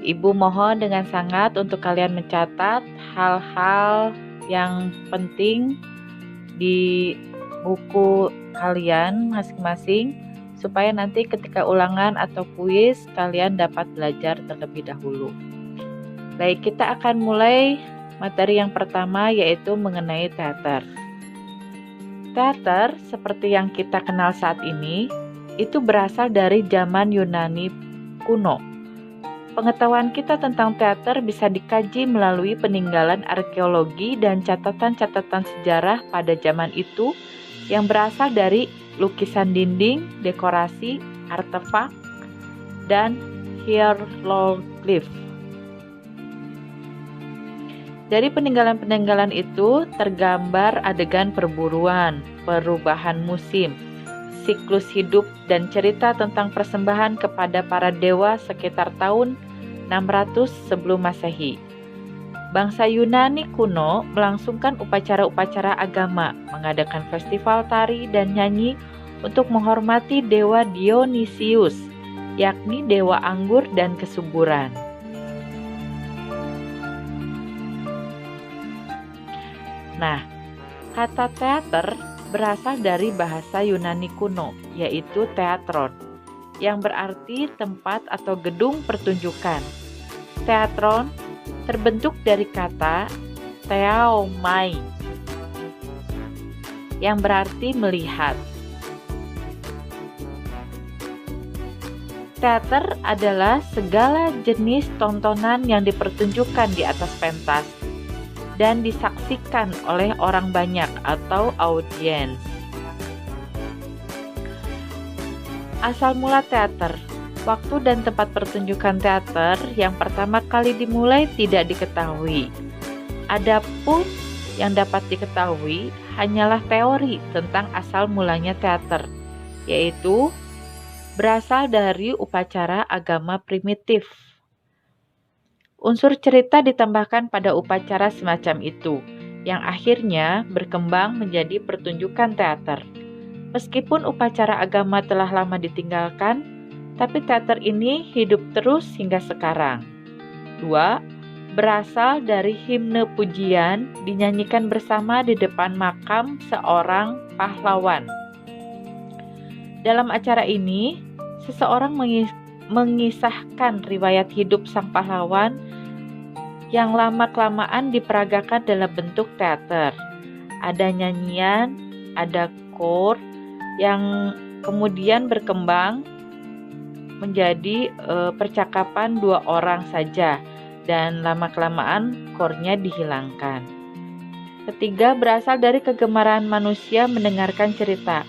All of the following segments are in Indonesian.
Ibu mohon dengan sangat untuk kalian mencatat hal-hal yang penting di buku kalian masing-masing supaya nanti ketika ulangan atau kuis kalian dapat belajar terlebih dahulu. Baik, kita akan mulai materi yang pertama yaitu mengenai teater. Teater seperti yang kita kenal saat ini itu berasal dari zaman Yunani kuno. Pengetahuan kita tentang teater bisa dikaji melalui peninggalan arkeologi dan catatan-catatan sejarah pada zaman itu yang berasal dari lukisan dinding, dekorasi, artefak, dan hieroglif. Dari peninggalan-peninggalan itu tergambar adegan perburuan, perubahan musim, siklus hidup, dan cerita tentang persembahan kepada para dewa sekitar tahun 600 sebelum Masehi. Bangsa Yunani kuno melangsungkan upacara-upacara agama, mengadakan festival tari dan nyanyi untuk menghormati dewa Dionysius, yakni dewa anggur dan kesuburan. Nah, kata teater berasal dari bahasa Yunani kuno, yaitu teatron, yang berarti tempat atau gedung pertunjukan. Teatron terbentuk dari kata theaomai, yang berarti melihat. Teater adalah segala jenis tontonan yang dipertunjukkan di atas pentas dan disaksikan oleh orang banyak atau audiens. Asal mula teater, waktu dan tempat pertunjukan teater yang pertama kali dimulai tidak diketahui. Adapun yang dapat diketahui hanyalah teori tentang asal mulanya teater, yaitu berasal dari upacara agama primitif. Unsur cerita ditambahkan pada upacara semacam itu, yang akhirnya berkembang menjadi pertunjukan teater. Meskipun upacara agama telah lama ditinggalkan, tapi teater ini hidup terus hingga sekarang. 2. Berasal dari himne pujian dinyanyikan bersama di depan makam seorang pahlawan. Dalam acara ini, seseorang mengisahkan riwayat hidup sang pahlawan yang lama-kelamaan diperagakan dalam bentuk teater. Ada nyanyian, ada kor yang kemudian berkembang menjadi percakapan dua orang saja dan lama-kelamaan kornya dihilangkan. Ketiga, berasal dari kegemaran manusia mendengarkan cerita.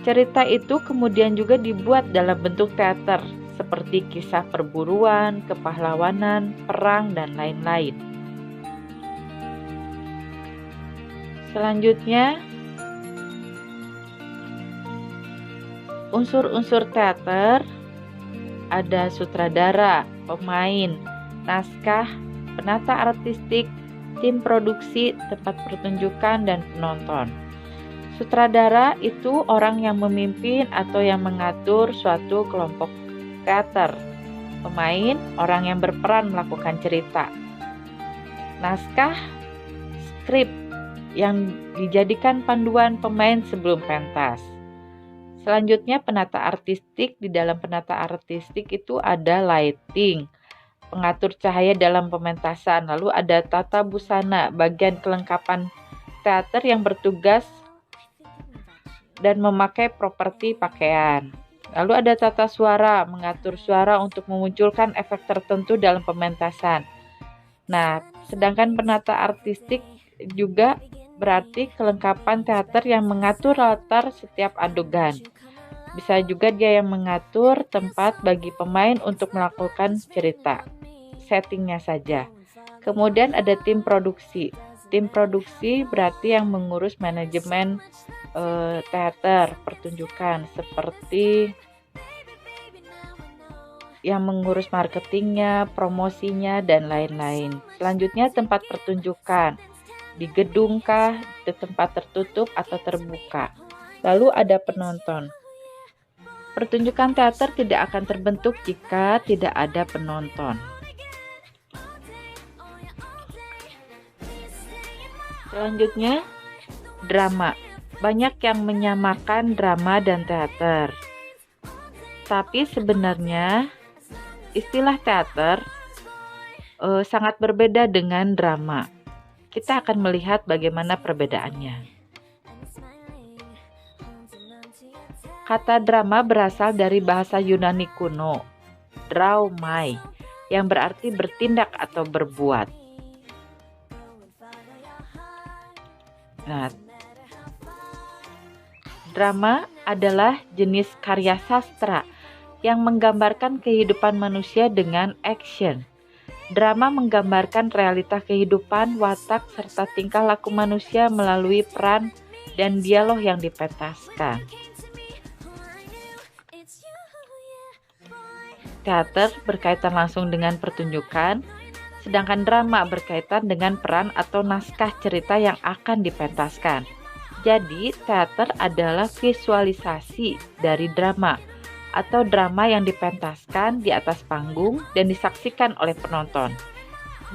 Cerita itu kemudian juga dibuat dalam bentuk teater, seperti kisah perburuan, kepahlawanan, perang, dan lain-lain. Selanjutnya, unsur-unsur teater ada sutradara, pemain, naskah, penata artistik, tim produksi, tempat pertunjukan, dan penonton. Sutradara itu orang yang memimpin atau yang mengatur suatu kelompok teater. Pemain, orang yang berperan melakukan cerita. Naskah, skrip yang dijadikan panduan pemain sebelum pentas. Selanjutnya penata artistik. Di dalam penata artistik itu ada lighting, pengatur cahaya dalam pementasan. Lalu ada tata busana, bagian kelengkapan teater yang bertugas dan memakai properti pakaian. Lalu ada tata suara, mengatur suara untuk memunculkan efek tertentu dalam pementasan. Nah, sedangkan penata artistik juga berarti kelengkapan teater yang mengatur latar setiap adegan. Bisa juga dia yang mengatur tempat bagi pemain untuk melakukan cerita, settingnya saja. Kemudian ada tim produksi. Tim produksi berarti yang mengurus manajemen teater, pertunjukan, seperti yang mengurus marketingnya, promosinya, dan lain-lain. Selanjutnya tempat pertunjukan, di gedung kah, di tempat tertutup atau terbuka. Lalu ada penonton. Pertunjukan teater tidak akan terbentuk jika tidak ada penonton. Selanjutnya, drama. Banyak yang menyamakan drama dan teater. Tapi sebenarnya istilah teater sangat berbeda dengan drama. Kita akan melihat bagaimana perbedaannya. Kata drama berasal dari bahasa Yunani kuno, draumai, yang berarti bertindak atau berbuat. Nah, drama adalah jenis karya sastra yang menggambarkan kehidupan manusia dengan action. Drama menggambarkan realita kehidupan, watak, serta tingkah laku manusia melalui peran dan dialog yang dipentaskan. Teater berkaitan langsung dengan pertunjukan, sedangkan drama berkaitan dengan peran atau naskah cerita yang akan dipentaskan. Jadi, teater adalah visualisasi dari drama atau drama yang dipentaskan di atas panggung dan disaksikan oleh penonton.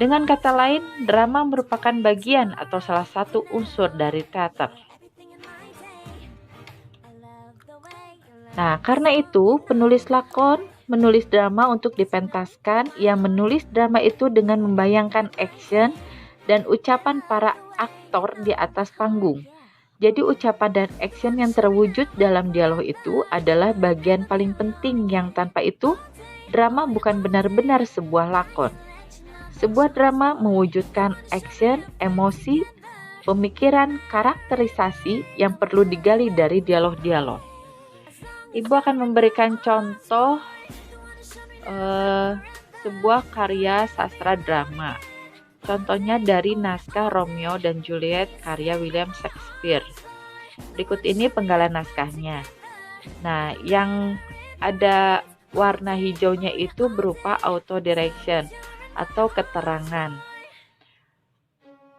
Dengan kata lain, drama merupakan bagian atau salah satu unsur dari teater. Nah, karena itu, penulis lakon menulis drama untuk dipentaskan. Ia menulis drama itu dengan membayangkan action dan ucapan para aktor di atas panggung. Jadi ucapan dan action yang terwujud dalam dialog itu adalah bagian paling penting yang tanpa itu drama bukan benar-benar sebuah lakon. Sebuah drama mewujudkan action, emosi, pemikiran, karakterisasi yang perlu digali dari dialog-dialog. Ibu akan memberikan contoh sebuah karya sastra drama. Contohnya dari naskah Romeo dan Juliet karya William Shakespeare. Berikut ini penggalan naskahnya. Nah, yang ada warna hijaunya itu berupa auto direction atau keterangan.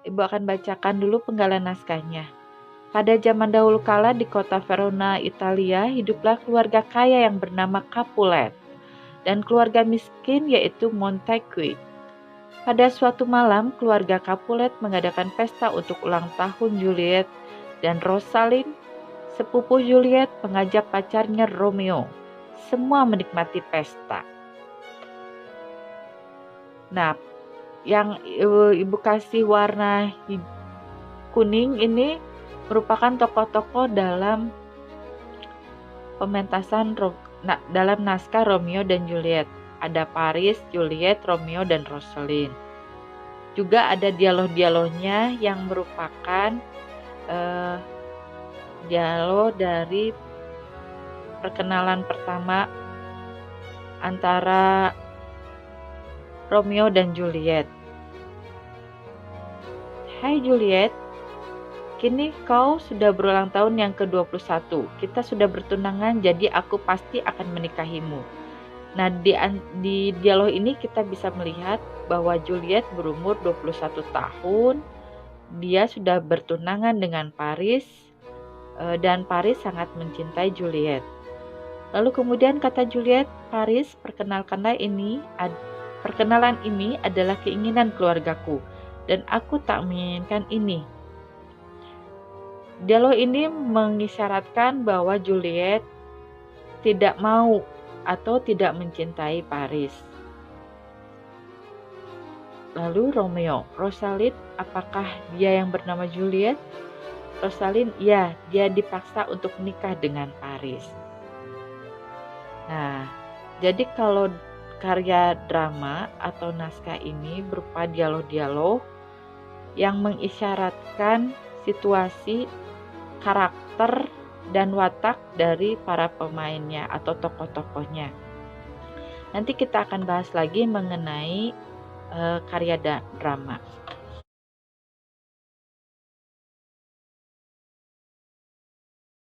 Ibu akan bacakan dulu penggalan naskahnya. Pada zaman dahulu kala di kota Verona, Italia, hiduplah keluarga kaya yang bernama Capulet dan keluarga miskin yaitu Montaigu. Pada suatu malam, keluarga Capulet mengadakan pesta untuk ulang tahun Juliet dan Rosalind. Sepupu Juliet mengajak pacarnya Romeo. Semua menikmati pesta. Nah, yang ibu kasih warna kuning ini merupakan tokoh-tokoh dalam pementasan dalam naskah Romeo dan Juliet. Ada Paris, Juliet, Romeo, dan Rosalind. Juga ada dialog-dialognya yang merupakan dialog dari perkenalan pertama antara Romeo dan Juliet. Hai Juliet, kini kau sudah berulang tahun yang ke-21. Kita sudah bertunangan, jadi aku pasti akan menikahimu. Nah, di dialog ini kita bisa melihat bahwa Juliet berumur 21 tahun. Dia sudah bertunangan dengan Paris dan Paris sangat mencintai Juliet. Lalu kemudian kata Juliet, Paris, perkenalan ini adalah keinginan keluargaku dan aku tak menginginkan ini. Dialog ini mengisyaratkan bahwa Juliet tidak mau atau tidak mencintai Paris. Lalu Romeo, Rosalind, apakah dia yang bernama Juliet? Rosalind, ya, dia dipaksa untuk menikah dengan Paris. Nah, jadi kalau karya drama atau naskah ini berupa dialog-dialog yang mengisyaratkan situasi, karakter, dan watak dari para pemainnya atau tokoh-tokohnya. Nanti kita akan bahas lagi mengenai karya drama.